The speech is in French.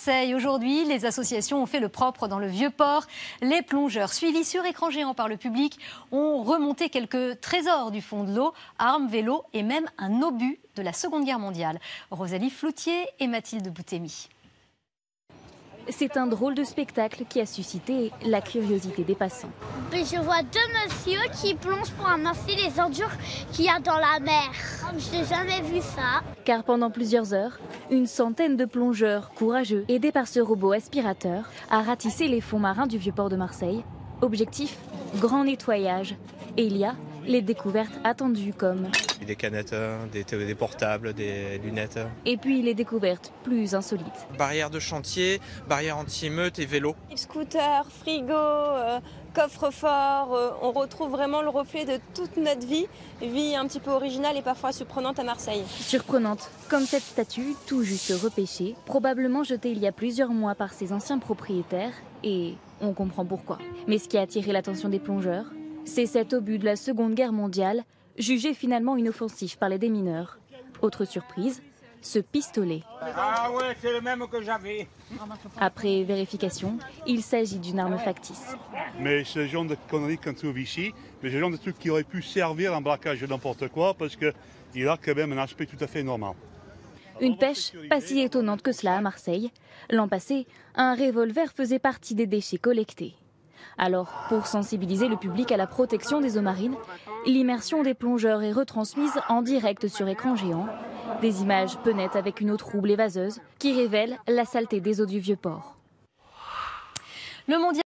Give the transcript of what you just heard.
Marseille. Aujourd'hui, les associations ont fait le propre dans le Vieux-Port. Les plongeurs, suivis sur écran géant par le public, ont remonté quelques trésors du fond de l'eau, armes, vélos et même un obus de la Seconde Guerre mondiale. Rosalie Floutier et Mathilde Boutemi. C'est un drôle de spectacle qui a suscité la curiosité des passants. Je vois deux messieurs qui plongent pour ramasser les ordures qu'il y a dans la mer. Je n'ai jamais vu ça. Car pendant plusieurs heures, une centaine de plongeurs courageux, aidés par ce robot aspirateur, a ratissé les fonds marins du Vieux-Port de Marseille. Objectif, grand nettoyage. Et il y a les découvertes attendues comme des canettes, des portables, des lunettes. Et puis les découvertes plus insolites. Barrières de chantier, barrières anti-émeute et vélo. Scooter, frigo, coffre-fort, on retrouve vraiment le reflet de toute notre vie un petit peu originale et parfois surprenante à Marseille. Surprenante, comme cette statue, tout juste repêchée, probablement jetée il y a plusieurs mois par ses anciens propriétaires, et on comprend pourquoi. Mais ce qui a attiré l'attention des plongeurs, c'est cet obus de la Seconde Guerre mondiale, jugé finalement inoffensif par les démineurs. Autre surprise, ce pistolet. Ah ouais, c'est le même que j'avais. Après vérification, il s'agit d'une arme factice. Mais ce genre de conneries qu'on trouve ici, mais ce genre de truc qui aurait pu servir en braquage de n'importe quoi, parce qu'il a quand même un aspect tout à fait normal. Une pêche pas si étonnante que cela à Marseille. L'an passé, un revolver faisait partie des déchets collectés. Alors, pour sensibiliser le public à la protection des eaux marines, l'immersion des plongeurs est retransmise en direct sur écran géant. Des images peu nettes avec une eau trouble et vaseuse qui révèlent la saleté des eaux du Vieux-Port. Le mondial